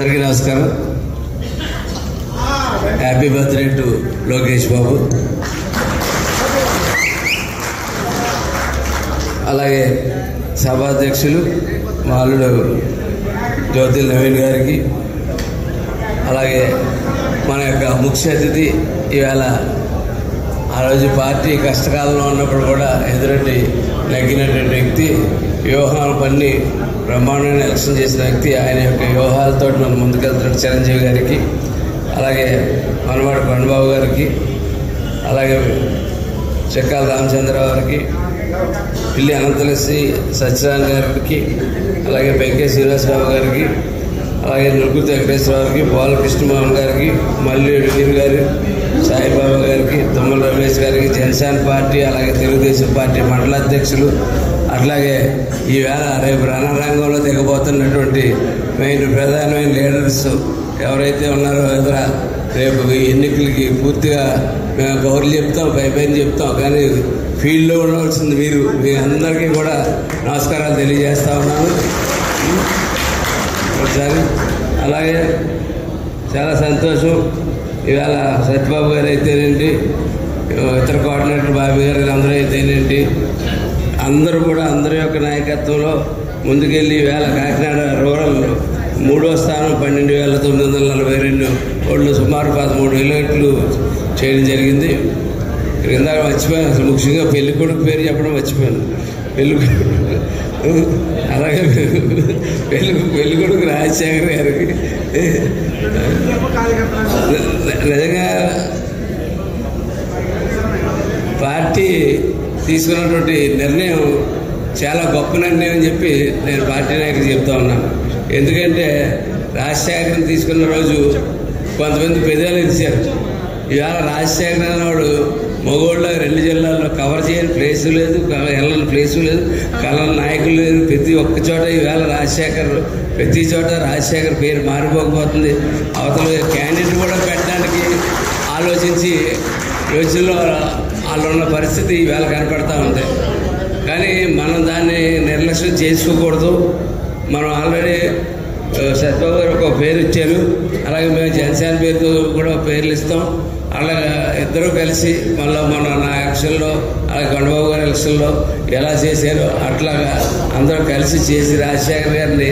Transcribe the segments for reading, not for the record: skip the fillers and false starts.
అందరికీ నమస్కారం. Happy birthday to Lokesh Babu. అలాగే సభాధ్యక్షులు మా అల్లుడు జ్యోతిల్ నవీన్ గారికి, అలాగే మన యొక్క ముఖ్య అతిథి ఈవేళ ఆ రోజు పార్టీ కష్టకాలంలో ఉన్నప్పుడు కూడా ఎదురటి నెగ్గినటువంటి వ్యక్తి, వ్యూహాలు పన్ని బ్రహ్మాండమైన ఎలక్షన్ చేసిన వ్యక్తి, ఆయన యొక్క వ్యూహాలతో మనం ముందుకెళ్తున్న చిరంజీవి గారికి, అలాగే మనవాడు కొండబాబు గారికి, అలాగే చెక్కాల రామచంద్రరావు గారికి, పిల్లి అనంతలశ్రీ సత్యనారాయణ గారికి, అలాగే వెంకయ్య శ్రీనివాసరావు గారికి, అలాగే నుర్గుర్తి వెంకటేశ్వరరావు గారికి, పోల కృష్ణమోహన్ గారికి, మల్లేడు వీరు గారు, సాయిబాబా గారికి, తుమ్మల రమేష్ గారికి, జనసేన పార్టీ అలాగే తెలుగుదేశం పార్టీ మండల అధ్యక్షులు, అట్లాగే ఈవేళ రేపు రణరంగంలో దిగబోతున్నటువంటి మెయిన్ ప్రధానమైన లీడర్స్ ఎవరైతే ఉన్నారో ఎదుర రేపు ఈ ఎన్నికలకి పూర్తిగా మేము గౌరవం చెప్తాం, పైపైన చెప్తాం, కానీ ఫీల్డ్లో ఉండవలసింది మీరు. మీ అందరికీ కూడా నమస్కారాలు తెలియజేస్తా ఉన్నాను ఒకసారి. అలాగే చాలా సంతోషం, ఇవాళ సత్యబాబు గారు అయితేనేంటి, ఇతర కోఆర్డినేటర్ బాబు గారు అందరూ అయితేనేంటి, అందరూ కూడా అందరి యొక్క నాయకత్వంలో ముందుకెళ్ళి ఈవేళ కాకినాడ రూరల్ 3వ స్థానం 12,942 ఓట్లు, సుమారు 13,000 చేయడం జరిగింది. ఇందాక మర్చిపోయాను, అసలు ముఖ్యంగా పెళ్లి కొడుకు పేరు చెప్పడం మర్చిపోయాను. అలాగే పెళ్లి కొడుకు రాజశేఖర్ గారికి నిజంగా పార్టీ తీసుకున్నటువంటి నిర్ణయం చాలా గొప్ప నిర్ణయం అని చెప్పి నేను పార్టీ నాయకులు చెప్తా ఉన్నాను. ఎందుకంటే రాజశేఖర్ని తీసుకున్న రోజు కొంతమంది పెద్దలు ఇచ్చారు. ఇవాళ రాజశేఖర్ అనేవాడు మగోళ్ళ 2 జిల్లాల్లో కవర్ చేయని ప్లేసు లేదు, వెళ్ళని ప్లేసు లేదు, కళల నాయకులు లేదు. ప్రతి ఒక్క చోట ఈవేళ రాజశేఖర్, ప్రతి చోట రాజశేఖర్ పేరు మారిపోకపోతుంది. అవతల క్యాండిడేట్ కూడా పెట్టడానికి ఆలోచించి రోజుల్లో వాళ్ళు ఉన్న పరిస్థితి ఈవేళ కనపడతా ఉంది. కానీ మనం దాన్ని నిర్లక్ష్యం చేసుకోకూడదు. మనం ఆల్రెడీ సత్యబాబు గారు ఒక పేరు ఇచ్చారు, అలాగే మేము జనసేన పేరుతో కూడా పేర్లు ఇస్తాం. అలాగే ఇద్దరూ కలిసి మళ్ళీ మన నా ఎలక్షన్లో, అలాగే కొండబాబు గారి ఎలక్షన్లో ఎలా చేశారో అట్లాగా అందరూ కలిసి చేసి రాజశేఖర్ గారిని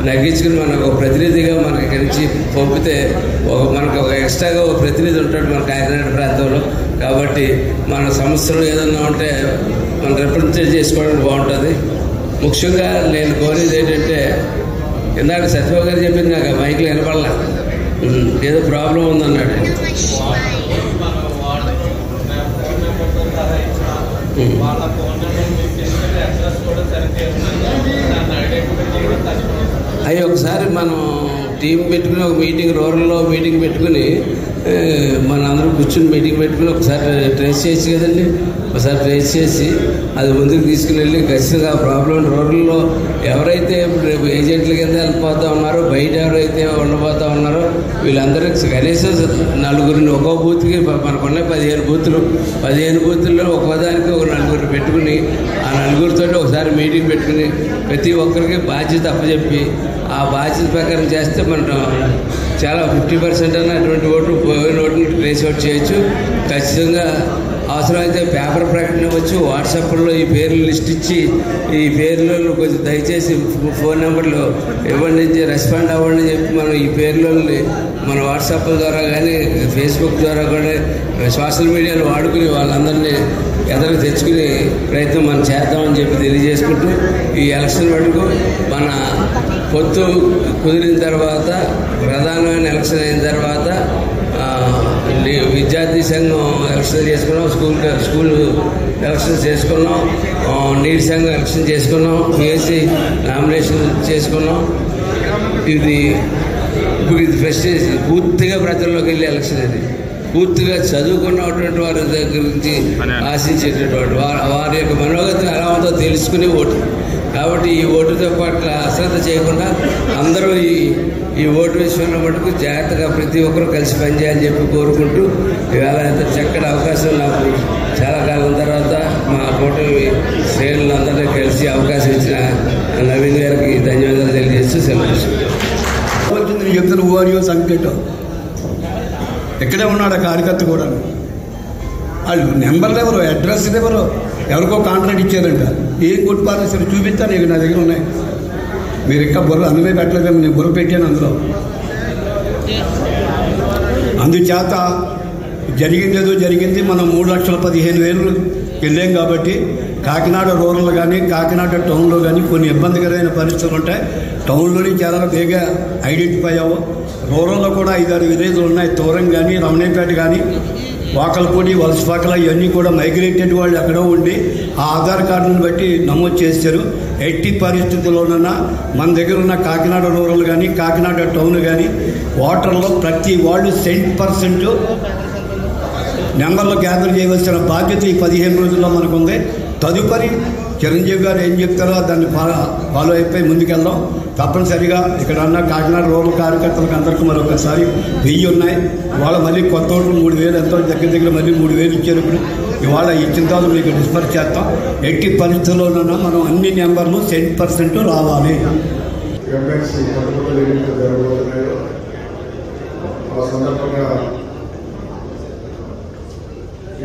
నగ్గించుకుని మనకు ఒక ప్రతినిధిగా మనకి ఇక్కడి నుంచి పంపితే మనకు ఒక ఎక్స్ట్రాగా ఒక ప్రతినిధి ఉంటాడు మన కాకినాడ ప్రాంతంలో. కాబట్టి మన సంస్థలు ఏదన్నా ఉంటే మనం రిప్రజెంట్ చేసుకోవడానికి బాగుంటుంది. ముఖ్యంగా నేను కోరేది ఏంటంటే, ఇందాక సత్యబాబు గారు చెప్పింది నాకు మైక్లో వినపడలా, ఏదో ప్రాబ్లం ఉందన్నాడు. అవి ఒకసారి మనం టీం పెట్టుకుని ఒక మీటింగ్, రూరల్లో మీటింగ్ పెట్టుకుని మన అందరూ కూర్చుని మీటింగ్ పెట్టుకుని ఒకసారి ట్రేస్ చేసి కదండి, ఒకసారి ట్రేస్ చేసి అది ముందుకు తీసుకుని వెళ్ళి ఖచ్చితంగా ప్రాబ్లం రూరల్లో ఎవరైతే రేపు ఏజెంట్ల కింద వెళ్ళిపోతూ ఉన్నారో, బయట ఎవరైతే ఉండబోతూ ఉన్నారో వీళ్ళందరికీ కనీసం 4 ఒక్కో బూత్కి మనకున్న 15 బూతులు, 15 బూతుల్లో ఒక్కోదానికి ఒక 4 పెట్టుకుని ఆ 4తోటి ఒకసారి మీటింగ్ పెట్టుకుని ప్రతి ఒక్కరికి బాధ్యత అప్పచెప్పి ఆ బాధ్యత ప్రకారం చేస్తే మనం చాలా 50% అన్న అటువంటి ఓట్లు పోయిన ఓట్లు ట్రేస్ అవుట్ చేయొచ్చు. ఖచ్చితంగా అవసరమైతే పేపర్ ప్రకటన ఇవ్వచ్చు, వాట్సాప్లో ఈ పేర్లు లిస్ట్ ఇచ్చి ఈ పేర్లలో కొంచెం దయచేసి ఫోన్ నెంబర్లు ఇవ్వండి, రెస్పాండ్ అవ్వండి అని చెప్పి మనం ఈ పేర్లని మన వాట్సాప్ ద్వారా కానీ ఫేస్బుక్ ద్వారా కూడా సోషల్ మీడియాలో వాడుకుని వాళ్ళందరినీ ఎదురు తెచ్చుకునే ప్రయత్నం మనం చేద్దామని చెప్పి తెలియజేసుకుంటూ, ఈ ఎలక్షన్ వరకు మన పొత్తు కుదిరిన తర్వాత, ప్రధానమైన ఎలక్షన్ అయిన తర్వాత విద్యార్థి సంఘం ఎలక్షన్ చేసుకున్నాం, స్కూల్ ఎలక్షన్ చేసుకున్నాం, నీటి సంఘం ఎలక్షన్ చేసుకున్నాం, పిఎస్సి నామినేషన్ చేసుకున్నాం. ఇప్పుడు ఇది ప్రెస్టేజ్ పూర్తిగా ప్రజల్లోకి వెళ్ళే ఎలక్షన్. ఇది పూర్తిగా చదువుకున్నటువంటి వారి దగ్గర నుంచి ఆశించేటటువంటి వారి యొక్క మనోగతం ఎలా ఉందో తెలుసుకునే ఓటు. కాబట్టి ఈ ఓటుతో పట్ల అశ్రద్ధ చేయకుండా అందరూ ఈ ఓటు విషయంలో మటుకు జాగ్రత్తగా ప్రతి ఒక్కరూ కలిసి పనిచేయాలని చెప్పి కోరుకుంటూ, ఇవాళ ఎంత చక్కటి అవకాశం నాకు చాలా కాలం తర్వాత మా కూటమి శ్రేణులందరినీ కలిసి అవకాశం ఇచ్చిన నవీన్ గారికి ధన్యవాదాలు తెలియజేస్తూ సెలవు. ఇద్దరు ఓరియో సంకేటం ఇక్కడే ఉన్నాడు ఆ కార్యకర్త కూడా. వాళ్ళు నెంబర్లు ఎవరు, అడ్రస్ ఎవరు, ఎవరికో కాంట్రాక్ట్ ఇచ్చారంట. ఏం కొట్టు పారేసారు చూపిస్తాను, ఇక నా దగ్గర ఉన్నాయి. మీరు ఇంకా బుర్ర అందులో పెట్టలేదు, నేను బుర్ర పెట్టాను అందులో. అందుచేత జరిగిందేదో జరిగింది. మనం 3,15,000 వెళ్ళాం కాబట్టి కాకినాడ రూరల్ కానీ కాకినాడ టౌన్లో కానీ కొన్ని ఇబ్బందికరమైన పరిస్థితులు ఉంటాయి. టౌన్లోని చాలా బేగా ఐడెంటిఫై అవ్వవు. రూరల్లో కూడా 5-6 విలేజ్లు ఉన్నాయి. తూరం కానీ రమణేపేట కానీ వాకలపూడి వలసపాకల ఇవన్నీ కూడా మైగ్రేటెడ్ వాళ్ళు ఎక్కడో ఉండి ఆ ఆధార్ కార్డులను బట్టి నమోదు చేశారు. ఎట్టి పరిస్థితుల్లోనన్నా మన దగ్గర ఉన్న కాకినాడ రూరల్ కానీ కాకినాడ టౌన్ కానీ ఓటర్లో ప్రతి వాళ్ళు 100% నెంబర్లు గ్యాదర్ చేయవలసిన బాధ్యత ఈ 15 రోజుల్లో మనకుంది. తదుపరి చిరంజీవి గారు ఏం చెప్తారో దాన్ని ఫాలో అయిపోయి ముందుకెళ్దాం. తప్పనిసరిగా ఇక్కడ ఉన్న కాకినాడ రూరల్ కార్యకర్తలకు అందరికీ మరొకసారి 1000 ఉన్నాయి. ఇవాళ మళ్ళీ కొత్త ఓట్లు 3,000 ఎంతో దగ్గర మళ్ళీ 3,000 ఇచ్చారు. ఇప్పుడు ఇవాళ ఇచ్చిన తర్వాత మీకు డిస్పర్స్ చేస్తాం. ఎట్టి పరిస్థితుల్లోనైనా మనం అన్ని నెంబర్లు 100% రావాలి.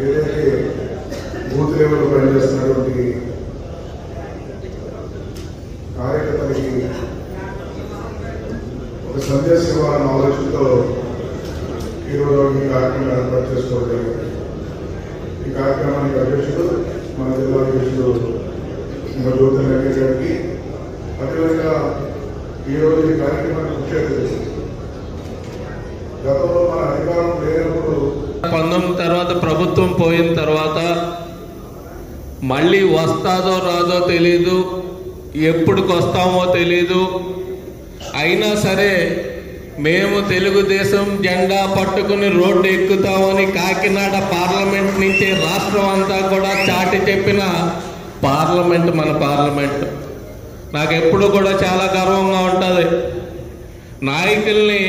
ఏదైతే బూత్ లెవెల్లో పనిచేస్తున్నటువంటి కార్యకర్తలకి ఒక సందేశం ఇవ్వాలన్న ఆలోచనతో ఈరోజు ఈ కార్యక్రమం ఏర్పాటు చేసుకోవడం. ఈ కార్యక్రమానికి అధ్యక్షుడు మన జిల్లా అధ్యక్షుడు జ్యోతి వెంకయ్య గారికి, అదేవిధంగా ఈరోజు ఈ కార్యక్రమానికి ముఖ్య అతిథి గతంలో మన అధికారం లేనప్పుడు 19 తర్వాత ప్రభుత్వం పోయిన తర్వాత మళ్ళీ వస్తాదో రాదో తెలీదు, ఎప్పటికి వస్తామో తెలీదు. అయినా సరే మేము తెలుగుదేశం జెండా పట్టుకుని రోడ్డు ఎక్కుతామని కాకినాడ పార్లమెంట్ నుంచి రాష్ట్రం అంతా కూడా చాటి చెప్పిన పార్లమెంట్ మన పార్లమెంట్. నాకు ఎప్పుడు కూడా చాలా గర్వంగా ఉంటుంది. నాయకుల్ని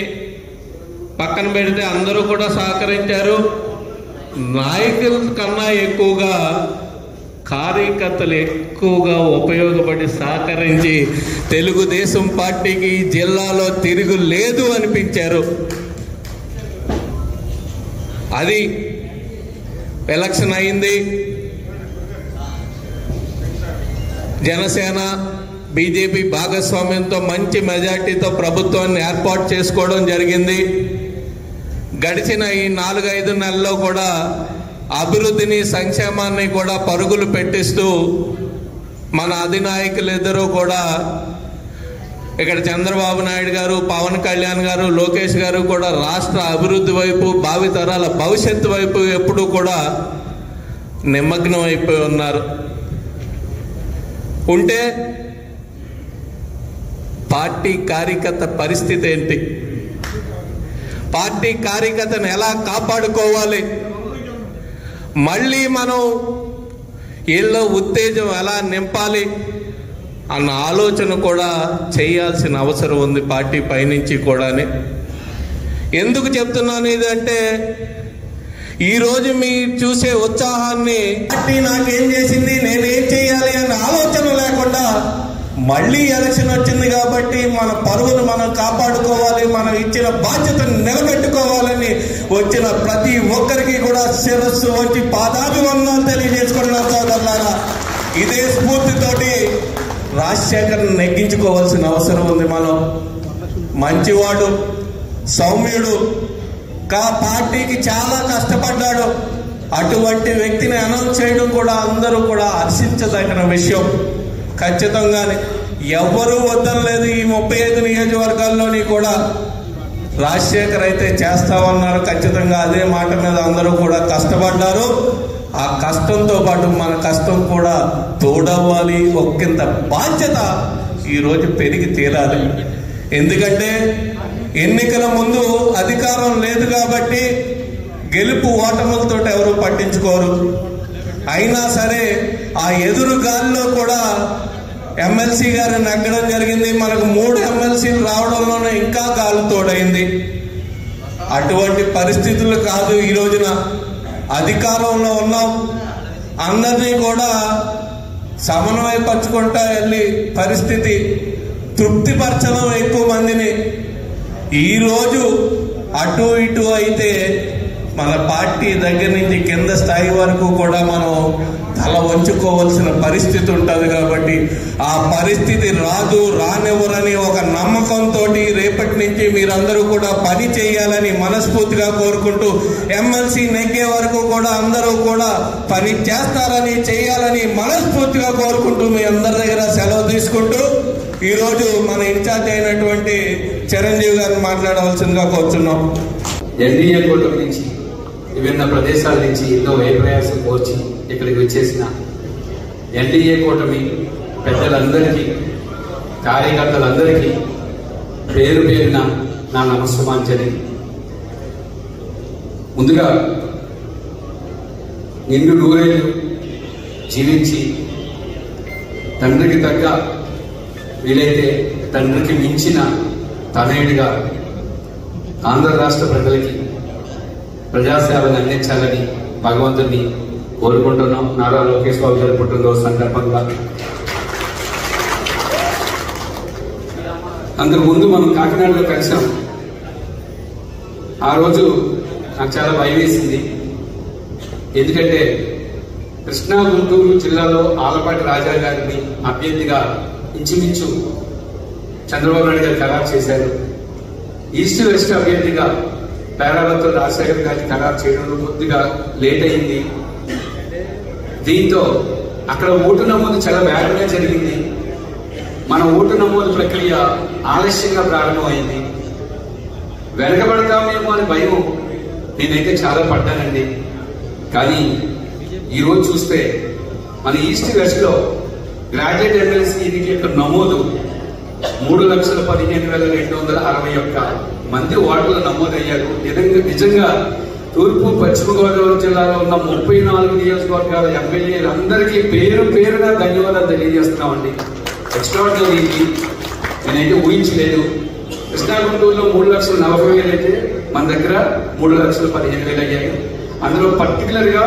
పక్కన పెడితే అందరూ కూడా సహకరించారు. నాయకుల కన్నా ఎక్కువగా కార్యకర్తలు ఎక్కువగా ఉపయోగపడి సహకరించి తెలుగుదేశం పార్టీకి జిల్లాలో తిరుగు లేదు అనిపించారు. అది ఎలక్షన్ అయింది. జనసేన బీజేపీ భాగస్వామ్యంతో మంచి మెజార్టీతో ప్రభుత్వాన్ని ఏర్పాటు చేసుకోవడం జరిగింది. గడిచిన ఈ 4-5 నెలల్లో కూడా అభివృద్ధిని సంక్షేమాన్ని కూడా పరుగులు పెట్టిస్తూ మన అధినాయకులు ఇద్దరూ కూడా ఇక్కడ చంద్రబాబు నాయుడు గారు, పవన్ కళ్యాణ్ గారు, లోకేష్ గారు కూడా రాష్ట్ర అభివృద్ధి వైపు, భావితరాల భవిష్యత్తు వైపు ఎప్పుడూ కూడా నిమగ్నం అయిపోయి ఉన్నారు. ఉంటే పార్టీ కార్యకర్త పరిస్థితి ఏంటి, పార్టీ కార్యకర్తను ఎలా కాపాడుకోవాలి, మళ్ళీ మనం వీళ్ళలో ఉత్తేజం ఎలా నింపాలి అన్న ఆలోచన కూడా చేయాల్సిన అవసరం ఉంది పార్టీ పైనుంచి కూడానే. ఎందుకు చెప్తున్నాను ఇదంటే, ఈరోజు మీరు చూసే ఉత్సాహాన్ని పార్టీ నాకేం చేసింది, నేనేం చేయాలి అన్న ఆలోచన లేకుండా మళ్ళీ ఎలక్షన్ వచ్చింది కాబట్టి మన పరువును మనం కాపాడుకోవాలి, మనం ఇచ్చిన బాధ్యతను నిలబెట్టుకోవాలని వచ్చిన ప్రతి ఒక్కరికి కూడా శిరస్సు వచ్చి పాదాభివందనాలు తెలియజేసుకున్న సోదరులారా, ఇదే స్ఫూర్తితోటి రాజశేఖర్ని నెగ్గించుకోవాల్సిన అవసరం ఉంది. మనం మంచివాడు, సౌమ్యుడు, పార్టీకి చాలా కష్టపడ్డాడు. అటువంటి వ్యక్తిని అనౌన్స్ చేయడం కూడా అందరూ కూడా హర్షించదగిన విషయం. ఖచ్చితంగానే ఎవరూ వద్దనలేదు. ఈ 35 నియోజకవర్గాల్లోని కూడా రాజశేఖర్ అయితే చేస్తామన్నారు. ఖచ్చితంగా అదే మాట మీద అందరూ కూడా కష్టపడ్డారు. ఆ కష్టంతో పాటు మన కష్టం కూడా తోడవ్వాలి. ఒకంత బాధ్యత ఈరోజు పెరిగి తీరాలి. ఎందుకంటే ఎన్నికల ముందు అధికారం లేదు కాబట్టి గెలుపు ఓటములతో ఎవరు పట్టించుకోరు. అయినా సరే ఆ ఎదురు గాలిలో కూడా ఎమ్మెల్సీ గారు నెగ్గడం జరిగింది. మనకు 3 ఎమ్మెల్సీలు రావడంలోనే ఇంకా గాలి తోడైంది. అటువంటి పరిస్థితులు కాదు ఈ రోజున. అధికారంలో ఉన్నాం, అందరినీ కూడా సమన్వయపరచుకుంటా వెళ్ళి పరిస్థితి తృప్తిపరచడం ఎక్కువ మందిని. ఈరోజు అటు ఇటు అయితే మన పార్టీ దగ్గర నుంచి కింద స్థాయి వరకు కూడా మనం తల వంచుకోవాల్సిన పరిస్థితి ఉంటుంది. కాబట్టి ఆ పరిస్థితి రానివ్వరని ఒక నమ్మకంతో రేపటి నుంచి మీరందరూ కూడా పని చేయాలని మనస్ఫూర్తిగా కోరుకుంటూ, ఎమ్మెల్సీ నెగ్గే వరకు కూడా అందరూ కూడా పని చేస్తారని చేయాలని మనస్ఫూర్తిగా కోరుకుంటూ మీ అందరి దగ్గర సెలవు తీసుకుంటూ ఈరోజు మన ఇన్ఛార్జ్ అయినటువంటి చిరంజీవి గారిని మాట్లాడవలసిందిగా కోరుతున్నాం. ఎన్డీఏ కూటమి నుంచి విభిన్న ప్రదేశాల నుంచి ఎన్నో వ్యయప్రయాసం కోర్చి ఇక్కడికి వచ్చేసిన ఎన్డీఏ కూటమి పెద్దలందరికీ, కార్యకర్తలందరికీ పేరు పేరున నా నమస్సుమాంజలి. ముందుగా నిండు నూరేళ్లు జీవించి తండ్రికి తగ్గ, వీలైతే తండ్రికి మించిన తనయుడిగా ఆంధ్ర రాష్ట్ర ప్రజలకి ప్రజాసేవను అందించాలని భగవంతుడిని కోరుకుంటున్నాం. నారా లోకేష్ బాబు గారి పుట్టినరోజు సందర్భంగా అంతకు ముందు మనం కాకినాడలో కలిసాం. ఆ రోజు నాకు చాలా భయం వేసింది. ఎందుకంటే కృష్ణా గుంటూరు జిల్లాలో ఆలపాటి రాజా గారిని అభ్యర్థిగా ఇంచుమించు చంద్రబాబు నాయుడు గారు ఖరారు చేశారు. ఈస్ట్ వెస్ట్ అభ్యర్థిగా పేరావత్తుల రాజశేఖర్ గారిని ఖరారు చేయడంలో కొద్దిగా లేట్ అయింది. దీంతో అక్కడ ఓటు నమోదు చాలా వేగంగా జరిగింది. మన ఓటు నమోదు ప్రక్రియ ఆలస్యంగా ప్రారంభమైంది. వెనకబడతామేమో అని భయం నేనైతే చాలా పడ్డానండి. కానీ ఈరోజు చూస్తే మన ఈస్ట్ వెస్ట్ లో గ్రాడ్యుయేట్ ఎమ్మెల్సీ ఎన్నికల యొక్క నమోదు 3,15,261 మంది ఓటర్లు నమోదయ్యారు. నిజంగా తూర్పు పశ్చిమ గోదావరి జిల్లాలో ఉన్న 34 నియోజకవర్గాల ఎమ్మెల్యేలు అందరికీ పేరు పేరున ధన్యవాదాలు తెలియజేస్తున్నామండి. ఎక్స్ట్రాడినరీ. నేనైతే ఊహించలేదు. కృష్ణా గుంటూరులో 3,40,000 అయితే మన దగ్గర 3,15,000 అయ్యాయి. అందులో పర్టికులర్ గా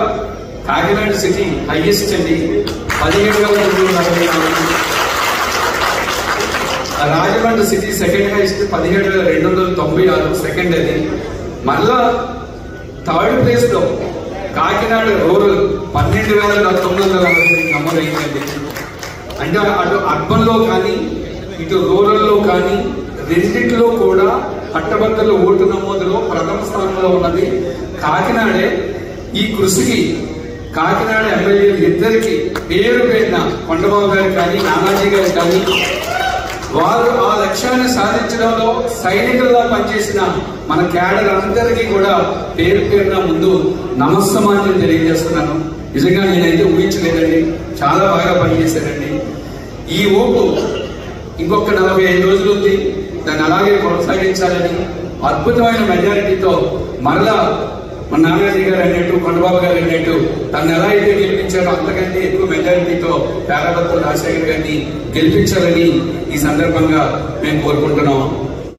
కాకినాడ సిటీ హైయెస్ట్ అండి, 17,244. Rajahmundry city second highest 17,296 second. అది మళ్ళా థర్డ్ ప్లేస్ లో కాకినాడ రూరల్ 12,940 నమోదైందండి. అంటే అటు అర్బన్ లో కానీ ఇటు రూరల్ లో కానీ రెండింటిలో కూడా పట్టభద్రుల ఓటు నమోదులో ప్రథమ స్థానంలో ఉన్నది కాకినాడే. ఈ కృషికి కాకినాడ ఎమ్మెల్యేలు ఇద్దరికి పేరు పేరున కొండబాబు గారు కానీ నానాజీ గారు కానీ వారు ఆ లక్ష్యాన్ని సాధించడంలో సైనికుల్లా పనిచేసిన మన క్యాడర్ అందరికీ కూడా పేరు పేరున ముందు నమస్సమాన్ని తెలియజేస్తున్నాను. నిజంగా నేనైతే ఊహించలేదండి. చాలా బాగా పనిచేశారండి. ఈ ఊపు ఇంకొక 45 రోజులు ఉంది. దాన్ని అలాగే కొనసాగించాలని అద్భుతమైన మెజారిటీతో మరలా మన నానాజీ గారు అన్నట్టు, కొండబాబు గారు అన్నట్టు తను ఎలా అయితే గెలిపించారో అంతకంటే ఎక్కువ మెజారిటీతో పేరావత్తుల రాజశేఖర్ గారిని గెలిపించాలని ఈ సందర్భంగా మేము కోరుకుంటున్నాం.